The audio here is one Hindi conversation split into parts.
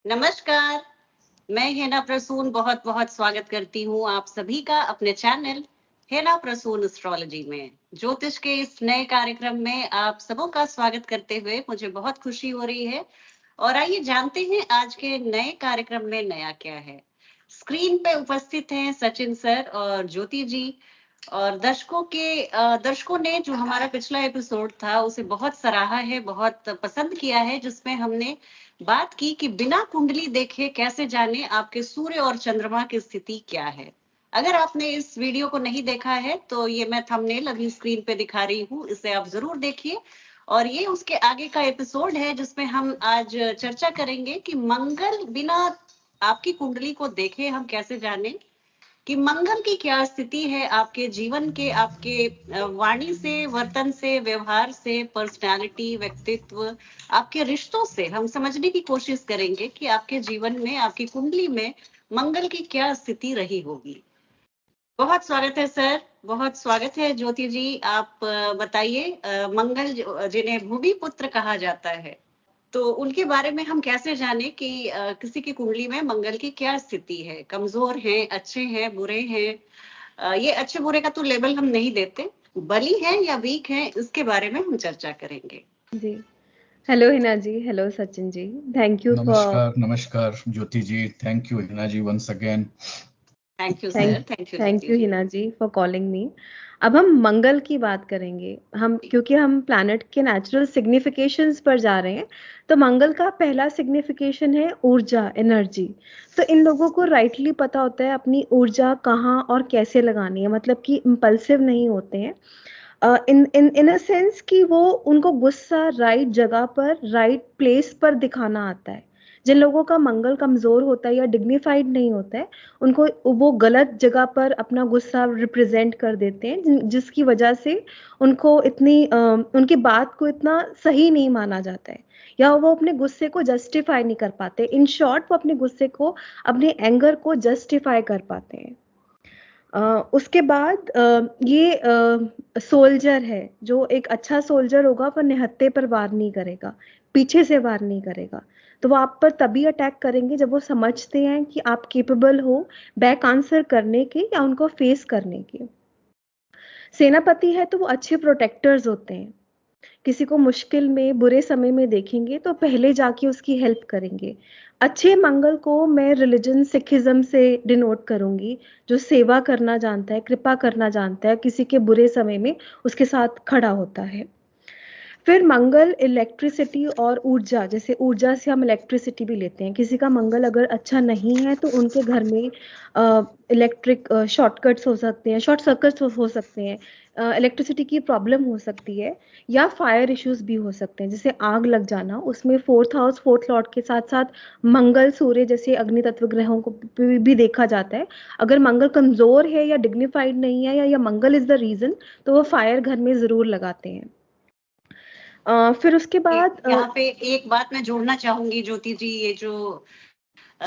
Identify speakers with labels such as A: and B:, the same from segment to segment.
A: नमस्कार, मैं हेना प्रसून बहुत बहुत स्वागत करती हूँ आप सभी का अपने चैनल हेना प्रसून एस्ट्रोलॉजी में। ज्योतिष के इस नए कार्यक्रम में आप सबों का स्वागत करते हुए मुझे बहुत खुशी हो रही है। और आइए जानते हैं आज के नए कार्यक्रम में नया क्या है। स्क्रीन पे उपस्थित हैं सचिन सर और ज्योति जी। और दर्शकों ने जो हमारा पिछला एपिसोड था उसे बहुत सराहा है, बहुत पसंद किया है, जिसमें हमने बात की कि बिना कुंडली देखे कैसे जाने आपके सूर्य और चंद्रमा की स्थिति क्या है। अगर आपने इस वीडियो को नहीं देखा है तो ये मैं थंबनेल अभी स्क्रीन पे दिखा रही हूँ, इसे आप जरूर देखिए। और ये उसके आगे का एपिसोड है जिसमें हम आज चर्चा करेंगे कि मंगल बिना आपकी कुंडली को देखे हम कैसे जाने कि मंगल की क्या स्थिति है आपके जीवन के, आपके वाणी से, वर्तन से, व्यवहार से, पर्सनालिटी, व्यक्तित्व, आपके रिश्तों से हम समझने की कोशिश करेंगे कि आपके जीवन में, आपकी कुंडली में मंगल की क्या स्थिति रही होगी। बहुत स्वागत है सर, बहुत स्वागत है ज्योति जी। आप बताइए, मंगल जिन्हें भूमि पुत्र कहा जाता है, तो उनके बारे में हम कैसे जाने कि किसी की कुंडली में मंगल की क्या स्थिति है, कमजोर हैं, अच्छे हैं, बुरे हैं। ये अच्छे बुरे का तो लेबल हम नहीं देते, बली है या वीक है, इसके बारे में हम चर्चा करेंगे।
B: जी, hello Hina ji, hello Sachin ji, thank you for
C: नमस्कार Jyoti ji, thank you Hina ji once again.
A: Thank you sir,
B: thank you Hina ji for calling me. अब हम मंगल की बात करेंगे, क्योंकि हम प्लैनेट के नेचुरल सिग्निफिकेशंस पर जा रहे हैं। तो मंगल का पहला सिग्निफिकेशन है ऊर्जा, एनर्जी। तो इन लोगों को राइटली पता होता है अपनी ऊर्जा कहाँ और कैसे लगानी है, मतलब कि इम्पल्सिव नहीं होते हैं। इन अ सेंस कि वो उनको गुस्सा राइट जगह पर, राइट प्लेस पर दिखाना आता है। जिन लोगों का मंगल कमजोर होता है या डिग्निफाइड नहीं होता है, उनको वो गलत जगह पर अपना गुस्सा रिप्रेजेंट कर देते हैं, जिसकी वजह से उनको उनकी बात को इतना सही नहीं माना जाता है, या वो अपने गुस्से को जस्टिफाई नहीं कर पाते। इन शॉर्ट, वो अपने गुस्से को, अपने एंगर को जस्टिफाई कर पाते हैं। उसके बाद ये सोल्जर है, जो एक अच्छा सोल्जर होगा वो निहत्थे पर वार नहीं करेगा, पीछे से वार नहीं करेगा। तो वो आप पर तभी अटैक करेंगे जब वो समझते हैं कि आप केपेबल हो बैक आंसर करने के या उनको फेस करने के। सेनापति है तो वो अच्छे प्रोटेक्टर्स होते हैं। किसी को मुश्किल में, बुरे समय में देखेंगे तो पहले जाके उसकी हेल्प करेंगे। अच्छे मंगल को मैं रिलीजन सिखिज्म से डिनोट करूंगी, जो सेवा करना जानता है, कृपा करना जानता है, किसी के बुरे समय में उसके साथ खड़ा होता है। फिर मंगल इलेक्ट्रिसिटी और ऊर्जा, जैसे ऊर्जा से हम इलेक्ट्रिसिटी भी लेते हैं। किसी का मंगल अगर अच्छा नहीं है तो उनके घर में इलेक्ट्रिक शॉर्टकट्स हो सकते हैं, शॉर्ट सर्किट्स हो सकते हैं, इलेक्ट्रिसिटी की प्रॉब्लम हो सकती है, या फायर इश्यूज भी हो सकते हैं, जैसे आग लग जाना। उसमें फोर्थ हाउस, फोर्थ लॉर्ड के साथ साथ मंगल, सूर्य जैसे अग्नि तत्व ग्रहों को भी देखा जाता है। अगर मंगल कमजोर है या डिग्निफाइड नहीं है, या मंगल इज द रीजन, तो वो फायर घर में जरूर लगाते हैं। फिर उसके बाद
A: यहाँ पे एक बात मैं जोड़ना चाहूंगी ज्योति जी, ये जो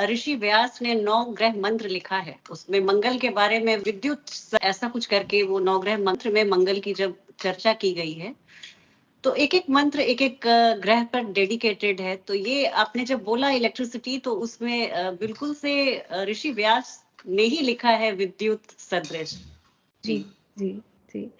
A: ऋषि व्यास ने 9 ग्रह मंत्र लिखा है, उसमें मंगल के बारे में विद्युत ऐसा कुछ करके वो 9 ग्रह मंत्र में मंगल की जब चर्चा की गई है, तो एक एक मंत्र एक एक ग्रह पर डेडिकेटेड है। तो ये आपने जब बोला इलेक्ट्रिसिटी, तो उसमें बिल्कुल से ऋषि व्यास ने ही लिखा है विद्युत सदृश।
B: जी जी जी।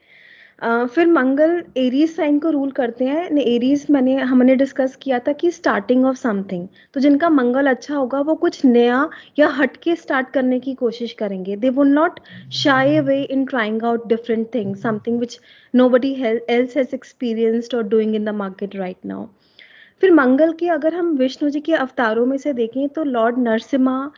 B: फिर मंगल एरीज साइन को रूल करते हैं। एरीज हमने डिस्कस किया था कि स्टार्टिंग ऑफ समथिंग। तो जिनका मंगल अच्छा होगा वो कुछ नया या हटके स्टार्ट करने की कोशिश करेंगे। They will not shy away in trying out different things, something which nobody else has experienced or doing in the market right now. फिर मंगल के, अगर हम विष्णु जी के अवतारों में से देखें तो लॉर्ड नरसिम्हा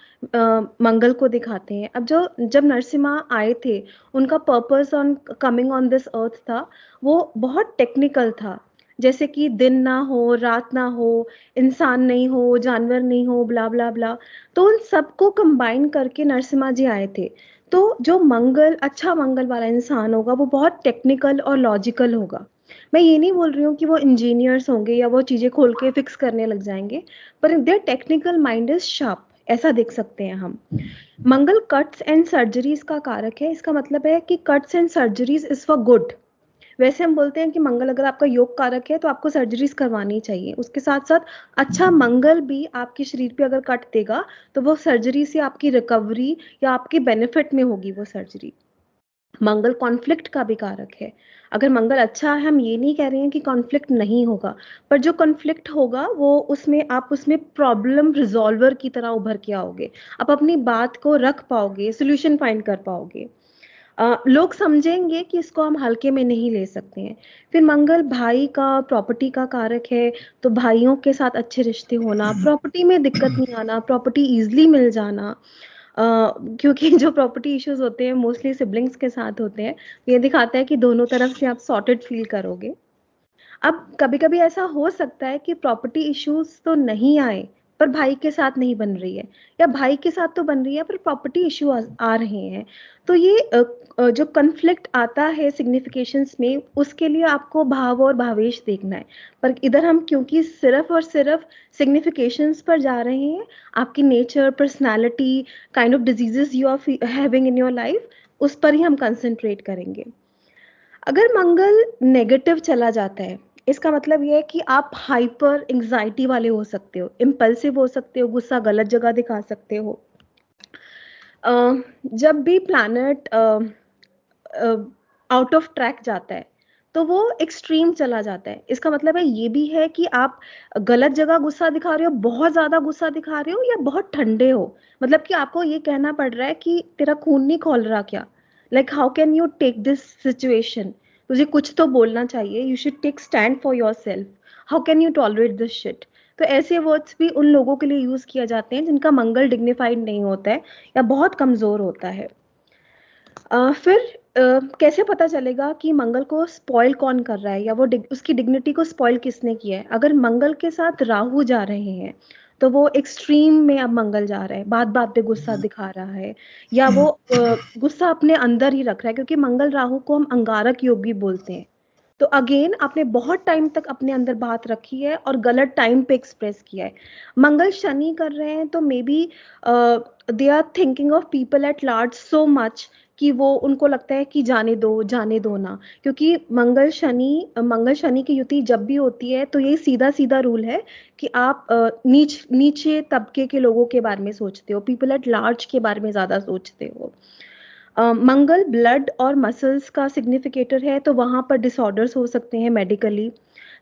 B: मंगल को दिखाते हैं। अब जब नरसिम्हा आए थे, उनका purpose on coming on this earth था, वो बहुत टेक्निकल था। जैसे कि दिन ना हो, रात ना हो, इंसान नहीं हो, जानवर नहीं हो, ब्ला ब्ला ब्ला। तो उन सबको कंबाइन करके नरसिम्हा जी आए थे। तो जो मंगल, अच्छा मंगल वाला इंसान होगा, वो बहुत टेक्निकल और लॉजिकल होगा। मैं ये नहीं बोल रही हूँ कि वो इंजीनियर्स होंगे या वो चीजें खोल के फिक्स करने लग जाएंगे, पर their technical mind is sharp, ऐसा देख सकते हैं हम। मंगल कट्स एंड सर्जरीज का कारक है। इसका मतलब है कि cuts and surgeries is for good. वैसे हम बोलते हैं कि मंगल अगर आपका योग कारक है तो आपको सर्जरीज करवानी चाहिए। उसके साथ साथ अच्छा मंगल भी आपके शरीर पे अगर कट देगा तो वो सर्जरी से आपकी रिकवरी या आपके बेनिफिट में होगी वो सर्जरी। मंगल कॉन्फ्लिक्ट का भी कारक है। अगर मंगल अच्छा है, हम ये नहीं कह रहे हैं कि कॉन्फ्लिक्ट नहीं होगा, पर जो कॉन्फ्लिक्ट होगा वो उसमें आप उसमें प्रॉब्लम रिजॉल्वर की तरह उभर के आओगे, आप अपनी बात को रख पाओगे, सोल्यूशन फाइंड कर पाओगे। लोग समझेंगे कि इसको हम हल्के में नहीं ले सकते हैं। फिर मंगल भाई का प्रॉपर्टी का कारक है, तो भाइयों के साथ अच्छे रिश्ते होना, प्रॉपर्टी में दिक्कत नहीं आना, प्रॉपर्टी इजीली मिल जाना। क्योंकि जो प्रॉपर्टी इश्यूज होते हैं मोस्टली सिबलिंग्स के साथ होते हैं, ये दिखाता है कि दोनों तरफ से आप सॉर्टेड फील करोगे। अब कभी-कभी ऐसा हो सकता है कि प्रॉपर्टी इश्यूज तो नहीं आए, पर भाई के साथ नहीं बन रही है, या भाई के साथ तो बन रही है पर प्रॉपर्टी इश्यू आ रहे हैं। तो ये जो कॉन्फ्लिक्ट आता है सिग्निफिकेशंस में, उसके लिए आपको भाव और भावेश देखना है। पर इधर हम क्योंकि सिर्फ और सिर्फ सिग्निफिकेशंस पर जा रहे हैं, आपकी nature, personality, kind of diseases you are having in your life, उस पर ही हम कंसंट्रेट करेंगे। अगर मंगल नेगेटिव चला जाता है, इसका मतलब ये है कि आप हाइपर एंजाइटी वाले हो सकते हो, इम्पल्सिव हो सकते हो, गुस्सा गलत जगह दिखा सकते हो। जब भी प्लैनेट आउट ऑफ ट्रैक जाता है तो वो एक्सट्रीम चला जाता है। इसका मतलब है ये भी है कि आप गलत जगह गुस्सा दिखा रहे हो, बहुत ज्यादा गुस्सा दिखा रहे हो, या बहुत ठंडे हो। मतलब कि आपको ये कहना पड़ रहा है कि तेरा खून नहीं खोल रहा क्या, like how can you take this situation, तुझे कुछ तो बोलना चाहिए, you should take stand for yourself, how can you tolerate this shit. तो ऐसे वर्ड्स भी उन लोगों के लिए यूज किया जाते हैं जिनका मंगल डिग्निफाइड नहीं होता है या बहुत कमजोर होता है। फिर कैसे पता चलेगा कि मंगल को स्पॉइल कौन कर रहा है, या वो उसकी डिग्निटी को स्पॉइल किसने किया है। अगर मंगल के साथ राहु जा रहे हैं तो वो एक्सट्रीम में अब मंगल जा रहा है, बात बात पे गुस्सा दिखा रहा है, या वो गुस्सा अपने अंदर ही रख रहा है, क्योंकि मंगल राहु को हम अंगारक योग भी बोलते हैं। तो अगेन आपने बहुत टाइम तक अपने अंदर बात रखी है और गलत टाइम पे एक्सप्रेस किया है। मंगल शनि कर रहे हैं तो maybe they are thinking of people at large so much कि वो उनको लगता है कि जाने दो ना। क्योंकि मंगल शनि की युति जब भी होती है तो ये सीधा सीधा रूल है कि आप नीचे तबके के लोगों के बारे में सोचते हो, पीपल एट लार्ज के बारे में ज्यादा सोचते हो। मंगल ब्लड और मसल्स का सिग्निफिकेटर है, तो वहां पर डिसऑर्डर्स हो सकते हैं, मेडिकली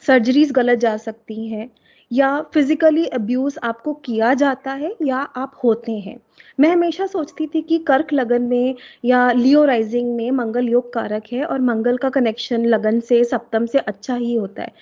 B: सर्जरीज गलत जा सकती हैं, या फिजिकली अब्यूज आपको किया जाता है या आप होते हैं। मैं हमेशा सोचती थी कि कर्क लगन में या लियो राइजिंग में मंगल योग कारक है और मंगल का कनेक्शन लगन से सप्तम से अच्छा ही होता है।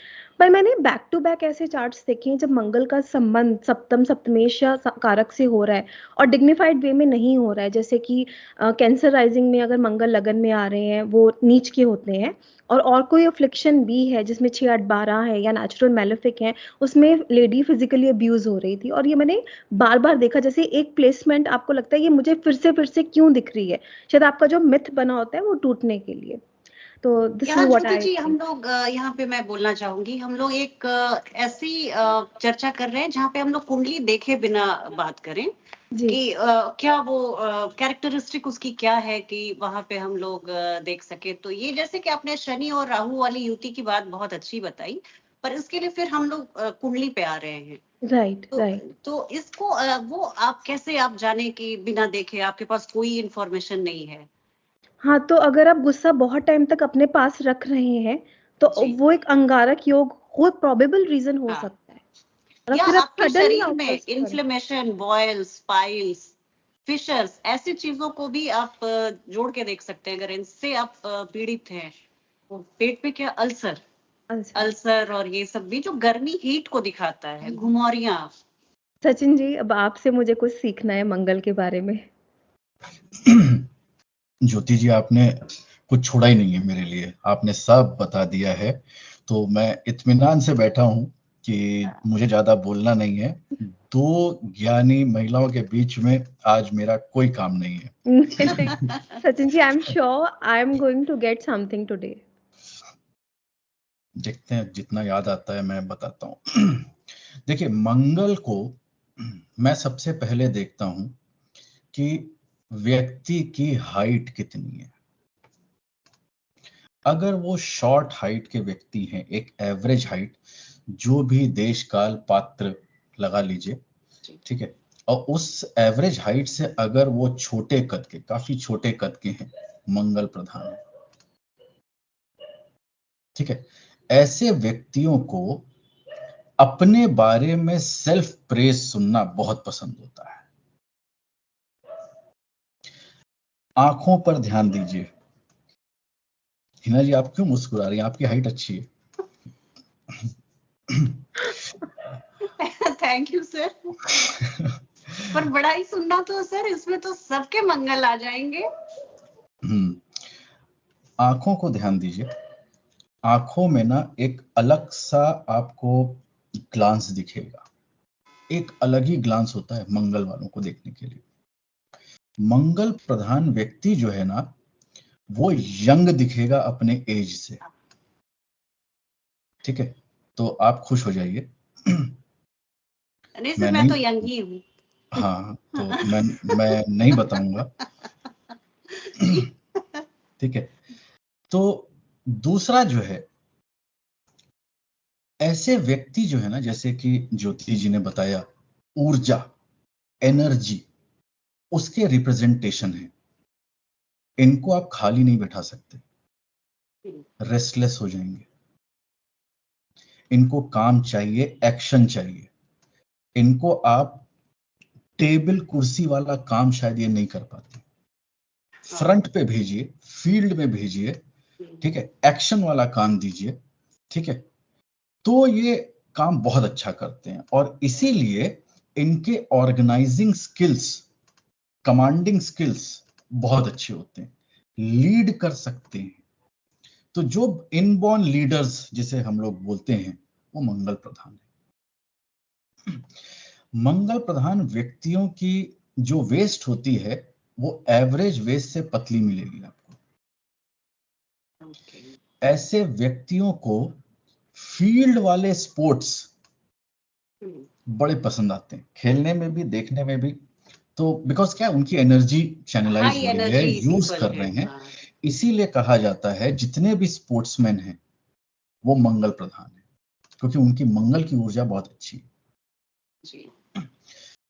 B: पर मैंने बैक टू बैक ऐसे चार्ट्स देखे हैं जब मंगल का संबंध सप्तम सप्तमेश या कारक से हो रहा है और डिग्निफाइड वे में नहीं हो रहा है। जैसे कि कैंसर राइजिंग में अगर मंगल लगन में आ रहे हैं, वो नीच के होते हैं, और कोई अफ्लिक्शन भी है जिसमें 6 8 12 है या नेचुरल मेलेफिक है, उसमें लेडी फिजिकली अब्यूज हो रही थी, और ये मैंने बार बार देखा। जैसे एक प्लेसमेंट आपको लगता है ये मुझे फिर से क्यों दिख रही है, शायद आपका जो मिथ बना होता है वो टूटने के लिए। तो दिस इज व्हाट
A: ज्योति
B: आई
A: जी, हम लोग यहाँ पे मैं बोलना चाहूंगी, हम लोग एक ऐसी चर्चा कर रहे हैं जहाँ पे हम लोग कुंडली देखे बिना बात करें
B: जी।
A: कि क्या वो कैरेक्टरिस्टिक उसकी क्या है कि वहां पे हम लोग देख सके। तो ये जैसे कि आपने शनि और राहु वाली युति की बात बहुत अच्छी बताई, पर इसके लिए फिर हम लोग कुंडली पे आ रहे हैं।
B: Right right.
A: तो इसको वो आप कैसे आप जाने कि बिना देखे, आपके पास कोई इंफॉर्मेशन नहीं है।
B: हाँ, तो अगर आप गुस्सा बहुत टाइम तक अपने पास रख रहे हैं तो
A: जी।
B: वो एक अंगारक योग हो, प्रोबेबल रीजन हो
A: हाँ।
B: सकता है, और
A: या
B: फिर आप
A: आपके
B: सडनली
A: शरीर में
B: आउटबर्स्ट करें।
A: इन्फ्लेमेशन, बॉयल्स, पाइल्स, फिशर्स, ऐसी चीजों को भी आप जोड़ के देख सकते हैं। अगर इनसे आप पीड़ित हैं, तो पेट पे क्या
B: अल्सर।
A: अल्सर और ये सब भी जो गर्मी हीट को दिखाता है, घुमौरियां।
B: सचिन जी, अब आपसे मुझे कुछ सीखना है मंगल के बारे में।
C: ज्योति जी, आपने कुछ छोड़ा ही नहीं है मेरे लिए, आपने सब बता दिया है। तो मैं इत्मीनान से बैठा हूं कि मुझे ज्यादा बोलना नहीं है। दो ज्ञानी महिलाओं के बीच में आज मेरा कोई काम नहीं है।
B: Sachin ji, I am sure I am going to get something today.
C: देखते हैं, जितना याद आता है मैं बताता हूँ। देखिए, मंगल को मैं सबसे पहले देखता हूं कि व्यक्ति की हाइट कितनी है। अगर वो शॉर्ट हाइट के व्यक्ति हैं, एक एवरेज हाइट, जो भी देश काल पात्र लगा लीजिए, ठीक है, और उस एवरेज हाइट से अगर वो छोटे कद के, काफी छोटे कद के हैं, मंगल प्रधान है, ठीक है, ऐसे व्यक्तियों को अपने बारे में सेल्फ प्रेज सुनना बहुत पसंद होता है। आंखों पर ध्यान दीजिए। हिना जी, आप क्यों मुस्कुरा रही हैं? आपकी हाइट अच्छी है।
A: Thank you sir. पर बड़ा ही सुनना तो सर, इसमें तो सबके मंगल आ जाएंगे।
C: आंखों को ध्यान दीजिए। आंखों में ना एक अलग सा आपको ग्लांस दिखेगा, एक अलग ही ग्लांस होता है मंगल वालों को देखने के लिए। मंगल प्रधान व्यक्ति जो है ना, वो यंग दिखेगा अपने एज से, ठीक है, तो आप खुश हो जाइए।
A: नहीं सर, मैं तो यंग ही हूँ।
C: हाँ, तो मैं नहीं बताऊंगा। ठीक है, तो दूसरा जो है, ऐसे व्यक्ति जो है ना, जैसे कि ज्योति जी ने बताया, ऊर्जा, एनर्जी, उसके रिप्रेजेंटेशन है। इनको आप खाली नहीं बैठा सकते, रेस्टलेस हो जाएंगे। इनको काम चाहिए, एक्शन चाहिए। इनको आप टेबल कुर्सी वाला काम शायद ये नहीं कर पाते। फ्रंट पे भेजिए, फील्ड में भेजिए, ठीक है, एक्शन वाला काम दीजिए, ठीक है, तो ये काम बहुत अच्छा करते हैं। और इसीलिए इनके ऑर्गेनाइजिंग स्किल्स, कमांडिंग स्किल्स बहुत अच्छे होते हैं, लीड कर सकते हैं। तो जो इनबॉर्न लीडर्स जिसे हम लोग बोलते हैं, वो मंगल प्रधान है। मंगल प्रधान व्यक्तियों की जो वेस्ट होती है, वो एवरेज वेस्ट से पतली मिलेगी आपको। ऐसे व्यक्तियों को फील्ड वाले स्पोर्ट्स बड़े पसंद आते हैं, खेलने में भी, देखने में भी। तो बिकॉज क्या, उनकी एनर्जी चैनलाइज हो रही है, यूज कर रहे हैं। इसीलिए कहा जाता है जितने भी स्पोर्ट्समैन हैं वो मंगल प्रधान है, क्योंकि उनकी मंगल की ऊर्जा बहुत अच्छी है।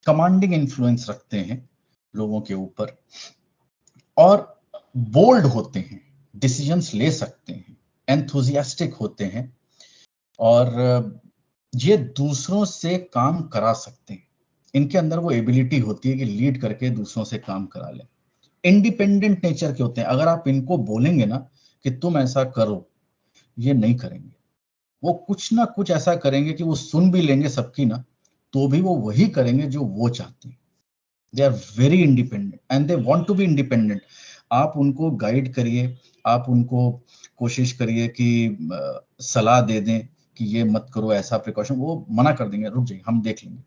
C: कमांडिंग इन्फ्लुएंस रखते हैं लोगों के ऊपर, और बोल्ड होते हैं, डिसीजंस ले सकते हैं, एंथुजियास्टिक होते हैं, और ये दूसरों से काम करा सकते हैं। इनके अंदर वो एबिलिटी होती है कि लीड करके दूसरों से काम करा लें। इंडिपेंडेंट नेचर के होते हैं। अगर आप इनको बोलेंगे ना कि तुम ऐसा करो, ये नहीं करेंगे। वो कुछ ना कुछ ऐसा करेंगे कि वो सुन भी लेंगे सबकी ना, तो भी वो वही करेंगे जो वो चाहते हैं। They are very independent and they want to be independent. आप उनको गाइड करिए, आप उनको कोशिश करिए कि सलाह दे दें कि ये मत करो, ऐसा प्रिकॉशन, वो मना कर देंगे, रुक जाइए, हम देख लेंगे।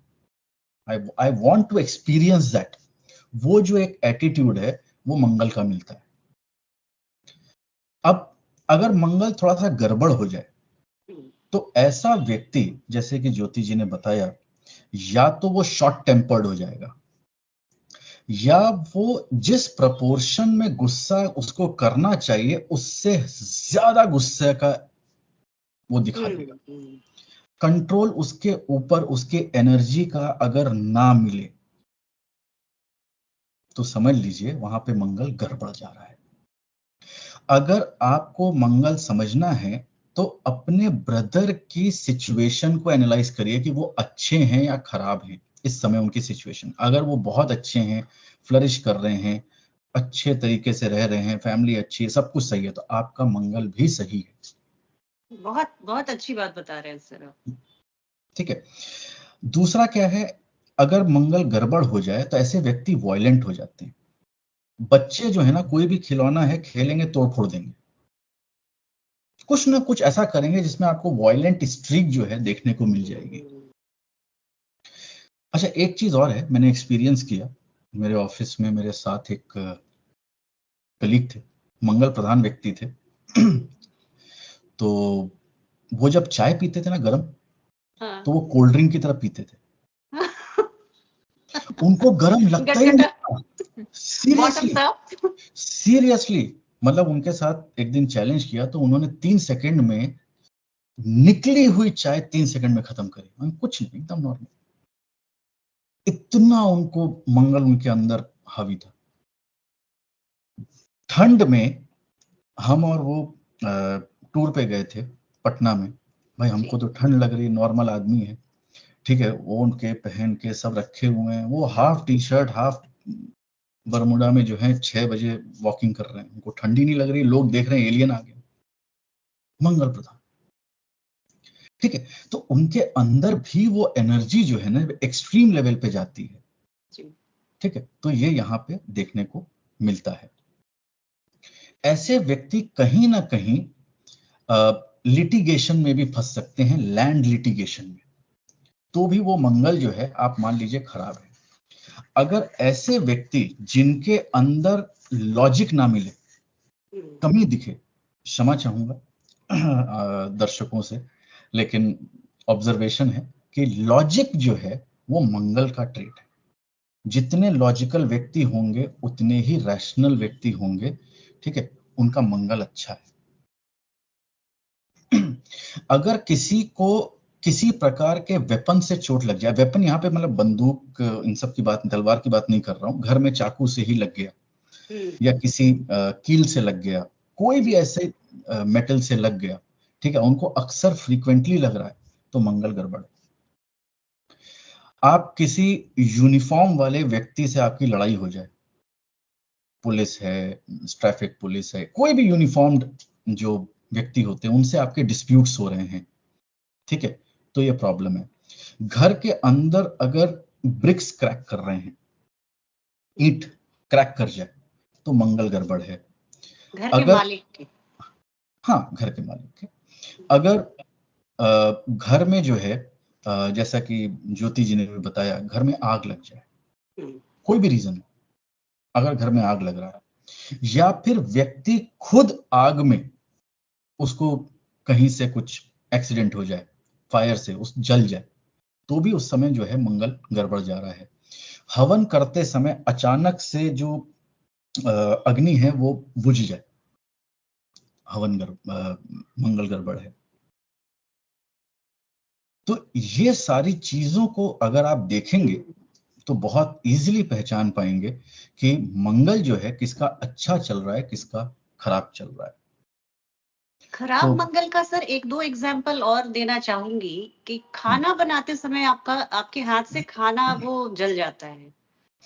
C: I want to experience that. वो जो एक एटीट्यूड है, वो मंगल का मिलता है। अब अगर मंगल थोड़ा सा गड़बड़ हो जाए, तो ऐसा व्यक्ति, जैसे कि ज्योति जी ने बताया, या तो वो शॉर्ट टेम्पर्ड हो जाएगा, या वो जिस प्रपोर्शन में गुस्सा उसको करना चाहिए उससे ज्यादा गुस्से का वो दिखा देगा। कंट्रोल उसके ऊपर, उसके एनर्जी का अगर ना मिले, तो समझ लीजिए वहां पे मंगल गड़बड़ जा रहा है। अगर आपको मंगल समझना है, तो अपने ब्रदर की सिचुएशन को एनालाइज करिए कि वो अच्छे हैं या खराब हैं इस समय उनकी सिचुएशन। अगर वो बहुत अच्छे हैं, फ्लरिश कर रहे हैं, अच्छे तरीके से रह रहे हैं, फैमिली अच्छी है, सब कुछ सही है, तो आपका मंगल भी सही है।
A: बहुत बहुत अच्छी बात बता रहे हैं सर। ठीक
C: है। दूसरा क्या है, अगर मंगल गड़बड़ हो जाए तो ऐसे व्यक्ति वायलेंट हो जाते हैं। बच्चे जो है ना, कोई भी खिलौना है, खेलेंगे, तोड़ फोड़ देंगे, कुछ ना कुछ ऐसा करेंगे जिसमें आपको वायलेंट स्ट्रीक जो है देखने को मिल जाएगी। अच्छा, एक चीज और है, मैंने एक्सपीरियंस किया। मेरे ऑफिस में मेरे साथ एक कलीग थे, मंगल प्रधान व्यक्ति थे। तो वो जब चाय पीते थे ना गरम, तो वो कोल्ड ड्रिंक की तरह पीते थे। उनको गरम लगता ही नहीं था। सीरियसली, मतलब उनके साथ एक दिन चैलेंज किया तो उन्होंने 3 सेकंड में निकली हुई चाय 3 सेकंड में खत्म करी, कुछ नहीं, एकदम नॉर्मल। इतना उनको मंगल उनके अंदर हावी था। ठंड में हम और वो टूर पे गए थे पटना में। भाई हमको तो ठंड लग रही, नॉर्मल आदमी है, ठीक है, वो उनके पहन के सब रखे हुए हैं, वो half T shirt half Bermuda में जो है 6 बजे वॉकिंग कर रहे हैं, उनको ठंडी नहीं लग रही, लोग देख रहे हैं एलियन आ गया, मंगल प्रधान, ठीक है। तो उनके अंदर भी वो एनर्जी जो है ना एक्सट्रीम लेवल पे जाती है, ठीक है। तो ये यहाँ पे देखने को मिलता है। ऐसे व्यक्ति कहीं ना कहीं लिटिगेशन में भी फंस सकते हैं, लैंड लिटिगेशन में, तो भी वो मंगल जो है आप मान लीजिए खराब है। अगर ऐसे व्यक्ति जिनके अंदर लॉजिक ना मिले, कमी दिखे, क्षमा चाहूंगा दर्शकों से, लेकिन ऑब्जर्वेशन है कि लॉजिक जो है वो मंगल का ट्रेट है। जितने लॉजिकल व्यक्ति होंगे उतने ही रैशनल व्यक्ति होंगे, ठीक है, उनका मंगल अच्छा है। अगर किसी को किसी प्रकार के वेपन से चोट लग जाए, वेपन यहाँ पे मतलब बंदूक इन सब की बात, तलवार की बात नहीं कर रहा हूं, घर में चाकू से ही लग गया या किसी कील से लग गया, कोई भी ऐसे मेटल से लग गया, ठीक है, उनको अक्सर फ्रीक्वेंटली लग रहा है, तो मंगल गड़बड़। आप किसी यूनिफॉर्म वाले व्यक्ति से आपकी लड़ाई हो जाए, पुलिस है, ट्रैफिक पुलिस है, कोई भी यूनिफॉर्म्ड जो व्यक्ति होते हैं उनसे आपके डिस्प्यूट्स हो रहे हैं, ठीक है, तो ये प्रॉब्लम है। घर के अंदर अगर ब्रिक्स क्रैक कर रहे हैं, ईंट क्रैक कर जाए, तो मंगल गड़बड़ है।
A: घर के मालिक के,
C: हाँ, घर के मालिक के। अगर घर में जो है जैसा कि ज्योति जी ने भी बताया, घर में आग लग जाए, कोई भी रीजन है, अगर घर में आग लग रहा है या फिर व्यक्ति खुद आग में उसको कहीं से कुछ एक्सीडेंट हो जाए, फायर से उस जल जाए, तो भी उस समय जो है मंगल गड़बड़ जा रहा है। हवन करते समय अचानक से जो अग्नि है वो बुझ जाए, मंगल गड़बड़ है। तो ये सारी चीजों को अगर आप देखेंगे तो बहुत इजीली पहचान पाएंगे कि मंगल जो है किसका अच्छा चल रहा है, किसका खराब चल रहा है।
A: खराब मंगल का सर एक दो एग्जाम्पल और देना चाहूंगी कि खाना बनाते समय आपके हाथ से खाना वो जल जाता है,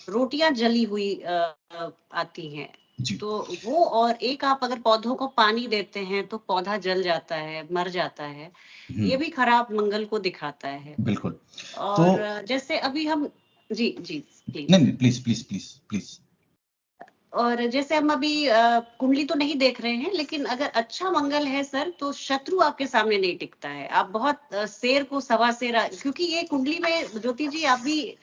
A: रोटियां जली हुई आती हैं, तो वो, और एक आप अगर पौधों को पानी देते हैं तो पौधा जल जाता है, मर जाता है, ये भी खराब मंगल को दिखाता है। बिल्कुल। और तो, जैसे अभी हम जी प्लीज, नहीं प्लीज प्लीज प्लीज प्लीज। और जैसे हम अभी कुंडली तो नहीं देख रहे हैं, लेकिन अगर अच्छा मंगल है सर तो शत्रु आपके सामने नहीं टिकता है, आप बहुत शेर को सवा शेर, क्योंकि ये कुंडली में ज्योति जी आप भी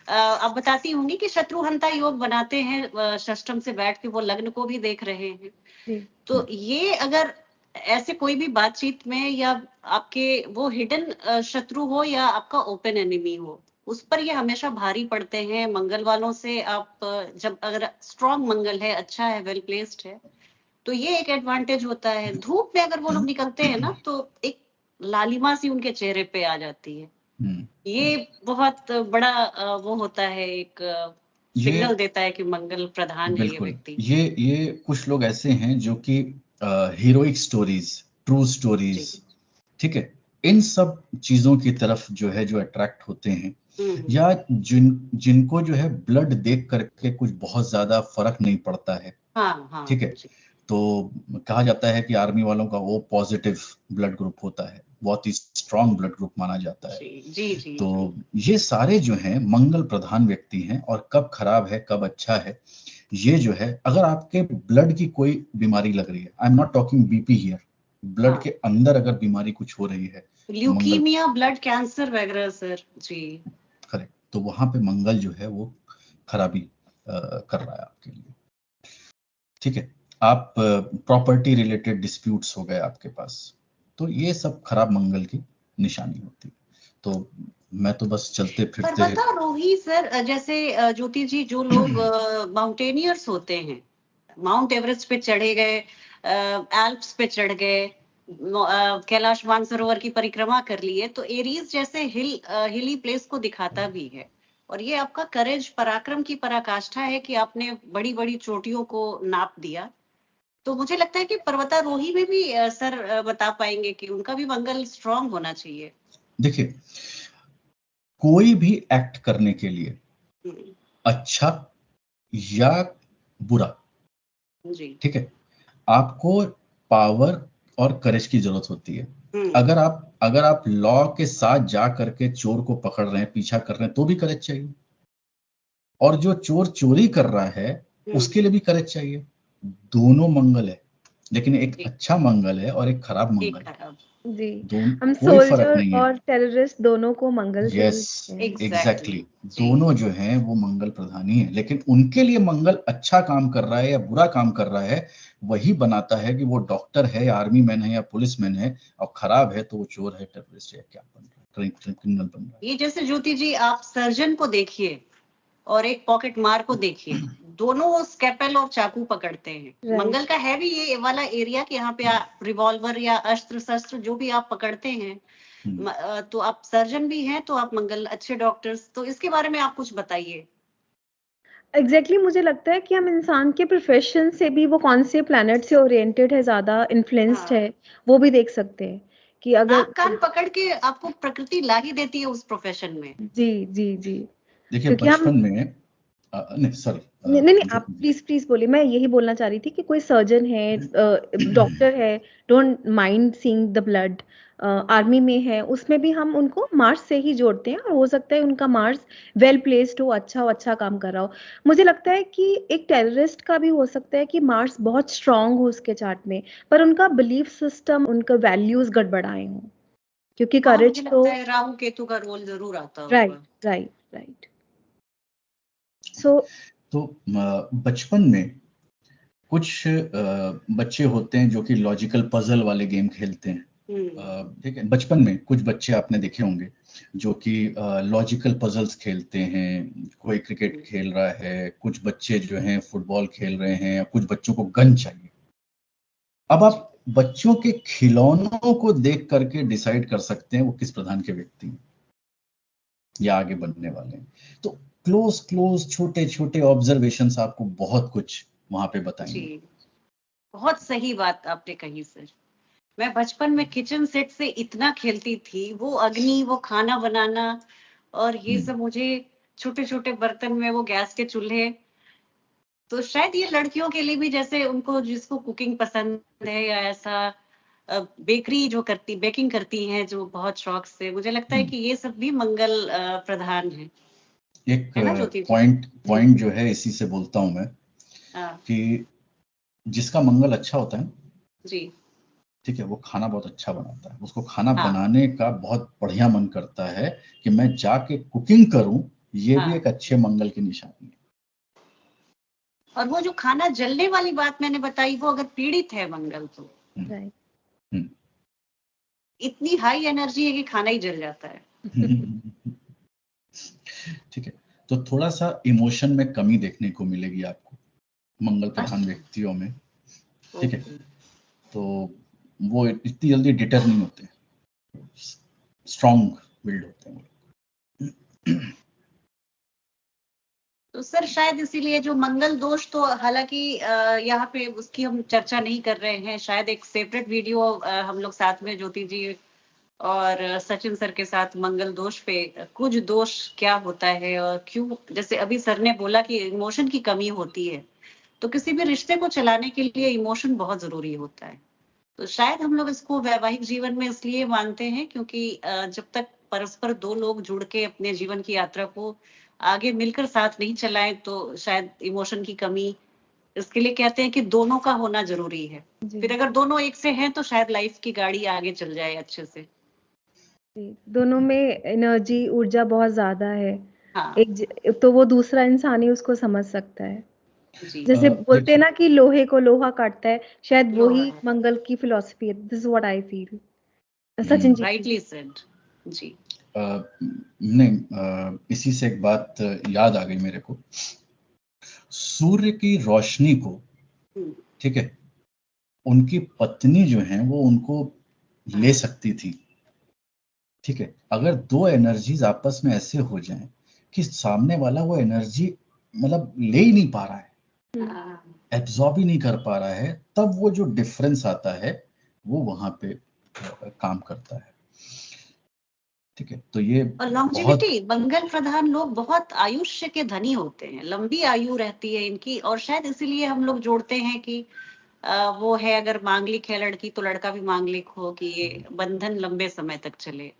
A: आप बताती होंगी कि शत्रुहंता योग बनाते हैं षष्ठम से बैठ के, वो लग्न को भी देख रहे हैं। तो ये अगर ऐसे कोई भी बातचीत में या आपके वो हिडन शत्रु हो या आपका ओपन एनिमी हो, उस पर ये हमेशा भारी पड़ते हैं मंगल वालों से। आप जब अगर स्ट्रॉन्ग मंगल है, अच्छा है, वेल प्लेस्ड है, तो ये एक एडवांटेज होता है। धूप में अगर वो लोग निकलते हैं ना तो एक लालिमा सी उनके चेहरे पे आ जाती है, ये बहुत बड़ा वो होता है, एक सिग्नल देता है कि मंगल प्रधान है ये व्यक्ति। ये कुछ लोग ऐसे हैं जो कि हीरोइक स्टोरीज, ट्रू स्टोरीज, ठीक है, इन सब चीजों की तरफ जो है जो अट्रैक्ट होते हैं, या जिनको जो है ब्लड देख करके कुछ बहुत ज्यादा फर्क नहीं पड़ता है, ठीक है, तो कहा जाता है कि आर्मी वालों का वो पॉजिटिव ब्लड ग्रुप होता है, बहुत ही स्ट्रॉन्ग ब्लड ग्रुप माना जाता है। जी, तो ये सारे जो हैं मंगल प्रधान व्यक्ति हैं, और कब खराब है कब अच्छा है ये जो है, अगर आपके ब्लड की कोई बीमारी लग रही है, I am not talking BP here, blood के अंदर अगर बीमारी कुछ हो रही है, ल्यूकीमिया, ब्लड कैंसर वगैरह सर, जी करेक्ट, तो वहां पे मंगल जो है वो खराबी कर रहा है आपके लिए, ठीक है। आप प्रॉपर्टी रिलेटेड डिस्प्यूट्स हो गए आपके पास, तो ये सब खराब मंगल की निशानी होती है। तो मैं तो बस चलते फिरते, पर बता रोही सर, जैसे ज्योति जी, जो लोग माउंटेनियर्स होते हैं, माउंट एवरेस्ट पे चढ़े गए, एल्प्स पे चढ़ गए, कैलाश मानसरोवर की परिक्रमा कर ली है, तो एरीज जैसे हिली प्लेस को दिखाता भी है। और ये आपका करेज, पराक्रम की पराकाष्ठा है कि आपने बड़ी बड़ी चोटियों को नाप दिया। तो मुझे लगता है कि पर्वतारोही में भी सर बता पाएंगे कि उनका भी मंगल स्ट्रांग होना चाहिए।
C: देखिए, कोई भी एक्ट करने के लिए अच्छा या बुरा,
A: जी
C: ठीक है, आपको पावर और करेज की जरूरत होती है। अगर आप लॉ के साथ जा करके चोर को पकड़ रहे हैं, पीछा कर रहे हैं, तो भी करेज चाहिए। और जो चोर चोरी कर रहा है उसके लिए भी करेज चाहिए। दोनों मंगल है, लेकिन एक अच्छा मंगल है और एक खराब मंगल है।
B: जी,
C: कोई
B: हम
C: फर्क
B: सोल्जर
C: नहीं है।
B: और टेररिस्ट दोनों को मंगल से
C: यस, एग्जैक्टली, दोनों जो हैं वो मंगल प्रधान ही है। लेकिन उनके लिए मंगल अच्छा काम कर रहा है या बुरा काम कर रहा है, वही बनाता है कि वो डॉक्टर है या आर्मी मैन है या पुलिस मैन है, और खराब है तो वो चोर है, टेररिस्ट है, क्या बन रहा है, क्रिमिनल बन रहा है।
A: ये जैसे ज्योति जी, आप सर्जन को देखिए और एक पॉकेट मार को देखिए, दोनों स्केपेल और चाकू पकड़ते हैं। मंगल का है भी ये वाला एरिया कि यहाँ पे आप रिवॉल्वर या अस्त्र शस्त्र जो भी आप पकड़ते हैं, तो आप सर्जन भी हैं, तो आप मंगल अच्छे डॉक्टर्स। तो इसके बारे में आप कुछ बताइए।
B: एग्जैक्टली मुझे लगता है कि हम इंसान के प्रोफेशन से भी वो कौन से प्लैनेट से ओरिएंटेड है, ज्यादा इन्फ्लुएंस्ड है, वो भी देख सकते हैं कि अगर
A: नाक कान पकड़ के आपको प्रकृति ला ही देती है उस प्रोफेशन में।
B: जी जी जी,
C: देखिए बचपन में नहीं सॉरी,
B: नहीं आप प्लीज बोलिए। मैं यही बोलना चाह रही थी कि कोई सर्जन है, डॉक्टर है, don't mind seeing the blood, army में है, उसमें भी हम उनको मार्स से ही जोड़ते हैं, और हो सकता है उनका मार्स वेल प्लेस्ड हो, अच्छा काम कर रहा हो। मुझे लगता है कि एक टेररिस्ट का भी हो सकता है कि मार्स बहुत स्ट्रांग हो उसके चार्ट में, पर उनका बिलीफ सिस्टम, उनका वैल्यूज गड़बड़ाए हों, क्योंकि करेज तो
A: राहु केतु का रोल जरूर आता होगा।
B: राइट।
C: तो बचपन में कुछ बच्चे होते हैं जो कि लॉजिकल पजल वाले गेम खेलते हैं, ठीक है। बचपन में कुछ बच्चे आपने देखे होंगे जो कि लॉजिकल पजल्स खेलते हैं। कोई क्रिकेट खेल रहा है, कुछ बच्चे जो हैं फुटबॉल खेल रहे हैं, कुछ बच्चों को गन चाहिए। अब आप बच्चों के खिलौनों को देख करके डिसाइड कर सकते हैं वो किस प्रधान के व्यक्ति हैं या आगे बढ़ने वाले हैं। तो क्लोज छोटे ऑब्जर्वेशंस आपको बहुत कुछ वहां पे बताएंगे।
A: बहुत सही बात आपने कही सर। मैं बचपन में किचन सेट से इतना खेलती थी, वो अग्नि, वो खाना बनाना, और ये सब मुझे छोटे छोटे बर्तन में, वो गैस के चूल्हे। तो शायद ये लड़कियों के लिए भी, जैसे उनको जिसको कुकिंग पसंद है या ऐसा बेकिंग करती हैं जो बहुत शौक से, मुझे लगता है कि ये सब भी मंगल प्रधान है।
C: एक पॉइंट जो है इसी से बोलता हूं मैं, कि जिसका मंगल अच्छा होता है जी, ठीक है, वो खाना बहुत अच्छा बनाता है, उसको खाना बनाने का बहुत बढ़िया मन करता है कि मैं जाके कुकिंग करूं। ये भी एक अच्छे मंगल की निशानी है। और
A: वो जो खाना जलने वाली बात मैंने बताई, वो अगर पीड़ित है मंगल तो इतनी हाई एनर्जी है कि खाना ही जल जाता है।
C: ठीक है, तो थोड़ा सा इमोशन में कमी देखने को मिलेगी आपको मंगल प्रधान व्यक्तियों में, ठीक है। तो वो इतनी जल्दी डिटर नहीं होते, स्ट्रॉन्ग बिल्ड होते हैं।
A: तो सर शायद इसीलिए जो मंगल दोष, तो हालांकि यहाँ पे उसकी हम चर्चा नहीं कर रहे हैं, शायद एक सेपरेट वीडियो हम लोग साथ में ज्योति जी और सचिन सर के साथ मंगल दोष पे, कुछ दोष क्या होता है और क्यों, जैसे अभी सर ने बोला कि इमोशन की कमी होती है, तो किसी भी रिश्ते को चलाने के लिए इमोशन बहुत जरूरी होता है। तो शायद हम लोग इसको वैवाहिक जीवन में इसलिए मानते हैं क्योंकि जब तक परस्पर दो लोग जुड़ के अपने जीवन की यात्रा को आगे मिलकर साथ नहीं चलाएं, तो शायद इमोशन की कमी, इसके लिए कहते हैं कि दोनों का होना जरूरी है। फिर अगर दोनों एक से हैं तो शायद लाइफ की गाड़ी आगे चल जाए अच्छे से।
B: दोनों में एनर्जी, ऊर्जा बहुत ज्यादा है। एक तो वो दूसरा इंसान ही उसको समझ सकता है। जैसे बोलते हैं ना कि लोहे को लोहा काटता है, शायद वही मंगल की फिलॉसफी है। This is what I feel. Sachin ji
A: rightly said जी।
C: नहीं, इसी से एक बात याद आ गई मेरे को। सूर्य की रोशनी को ठीक है, उनकी पत्नी जो है वो उनको ले सकती थी। ठीक है, अगर दो एनर्जीज आपस में ऐसे हो जाएं कि सामने वाला वो एनर्जी मतलब ले ही नहीं पा रहा है, एब्जॉर्ब ही नहीं कर पा रहा है, तब वो जो डिफरेंस आता है वो वहां पे काम करता है। ठीक है, तो ये
A: और लॉन्जिविटी, मंगल प्रधान लोग बहुत आयुष्य के धनी होते हैं, लंबी आयु रहती है इनकी, और शायद इसीलिए हम लोग जोड़ते हैं कि वो है, अगर मांगलिक है लड़की तो लड़का भी मांगलिक हो, कि ये बंधन लंबे समय तक चले।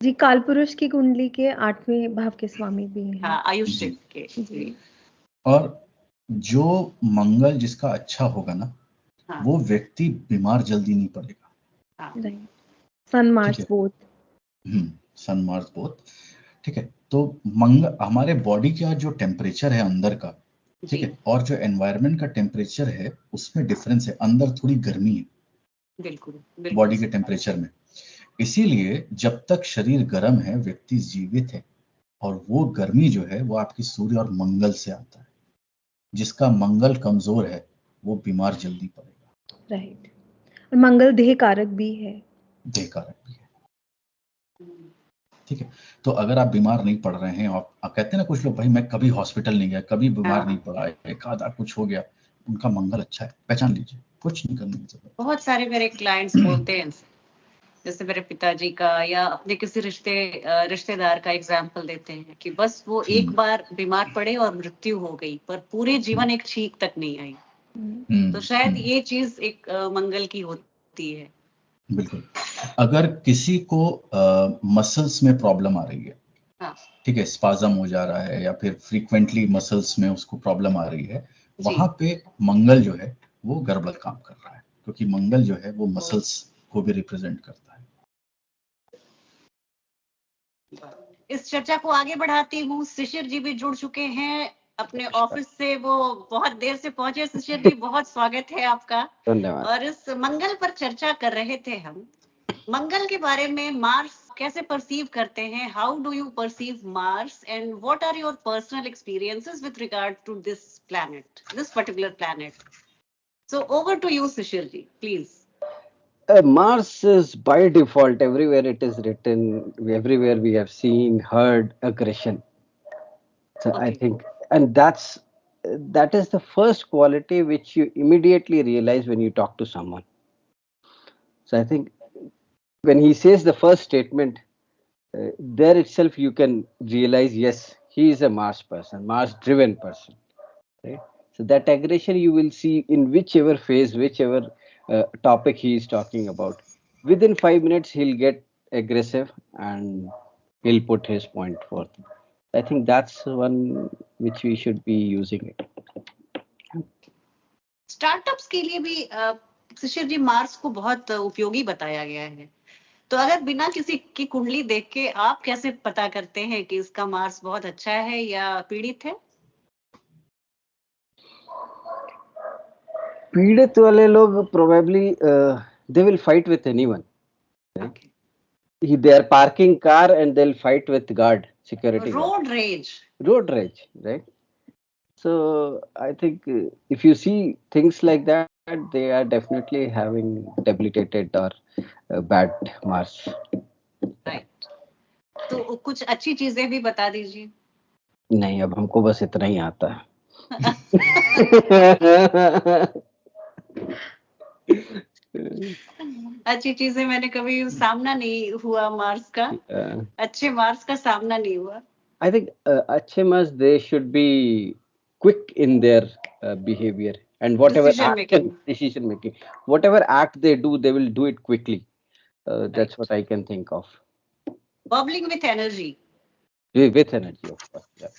B: जी, कालपुरुष की कुंडली के 8वें भाव के स्वामी भी हैं।
A: हाँ, आयुष्य के
B: जी।
C: और जो मंगल जिसका अच्छा होगा ना,
A: हाँ,
C: वो व्यक्ति बीमार जल्दी नहीं पड़ेगा।
A: हाँ,
B: राइट, सन मार्स बोथ।
C: सन मार्स बोथ। ठीक है, तो मंगल हमारे बॉडी का जो टेम्परेचर है अंदर का, ठीक है, और जो एनवायरनमेंट का टेम्परेचर है उसमें डिफरेंस है, अंदर थोड़ी गर्मी है
A: बिल्कुल
C: बॉडी के टेम्परेचर में। इसीलिए जब तक शरीर गर्म है व्यक्ति जीवित है, और वो गर्मी जो है वो आपकी सूर्य और मंगल से आता है। जिसका मंगल कमजोर है वो बीमार जल्दी पड़ेगा।
B: राइट, और मंगल देह कारक भी है।
C: देह कारक भी है। ठीक है, तो अगर आप बीमार नहीं पड़ रहे हैं, और आप कहते हैं ना कुछ लोग, भाई मैं कभी हॉस्पिटल नहीं गया, कभी बीमार नहीं पड़ा, एक आधा कुछ हो गया, उनका मंगल अच्छा है, पहचान लीजिए, कुछ नहीं करने की जरूरत।
A: बहुत सारे मेरे क्लाइंट्स बोलते हैं, जैसे मेरे पिताजी का या अपने किसी रिश्तेदार का एग्जाम्पल देते हैं कि बस वो एक बार बीमार पड़े और मृत्यु हो गई, पर पूरे जीवन एक छींक तक नहीं आई। तो शायद ये चीज एक मंगल की होती है।
C: बिल्कुल, अगर किसी को मसल्स में प्रॉब्लम आ रही है,
A: हाँ,
C: ठीक है, स्पाज्म हो जा रहा है या फिर फ्रीक्वेंटली मसल्स में उसको प्रॉब्लम आ रही है, वहां पे मंगल जो है वो गड़बड़ काम कर रहा है, क्योंकि मंगल जो है वो मसल्स को भी रिप्रेजेंट करता है।
A: इस चर्चा को आगे बढ़ाती हूँ, शिशिर जी भी जुड़ चुके हैं अपने ऑफिस से, वो बहुत देर से पहुंचे। शिशिर जी, बहुत स्वागत है आपका।
D: धन्यवाद।
A: और इस मंगल पर चर्चा कर रहे थे हम, मंगल के बारे में। मार्स कैसे परसीव करते हैं, how do you perceive Mars, and what are your personal experiences with regard to this planet, this particular planet? So over to you Shishir ji, please.
D: Mars is by default, everywhere it is written, everywhere we have seen, heard aggression. So I think, and that is the first quality which you immediately realize when you talk to someone. So I think when he says the first statement, there itself you can realize, yes, he is a Mars person, Mars driven person, right? So that aggression you will see in whichever phase, whichever topic he is talking about. Within 5 minutes, he'll get aggressive and he'll put his point forth. I think that's one which we should be using it.
A: Startups के लिए भी शिशिर जी मार्स को बहुत उपयोगी बताया गया है। तो अगर बिना किसी की कुंडली देख के आप कैसे पता करते हैं कि इसका मार्स बहुत अच्छा है या पीड़ित है?
D: पीड़ित वाले लोग probably they will fight with anyone. Right?
A: Okay.
D: They are parking car and they'll fight with guard, security guard.
A: Road rage.
D: Road rage, right? So I think if you see things like that, they are definitely having debilitated or bad Mars.
A: Right. तो कुछ अच्छी चीजें भी बता दीजिए।
D: नहीं, अब हमको बस इतना ही आता है।
A: अच्छी चीजें मैंने कभी सामना नहीं हुआ मार्स का, अच्छे मार्स का सामना नहीं हुआ।
D: I think अच्छे Mars they should be quick in their behavior and whatever decision making, whatever act they do, they will do it quickly. That's what I can think of.
A: Bubbling with energy.
D: With energy, of course. Yeah.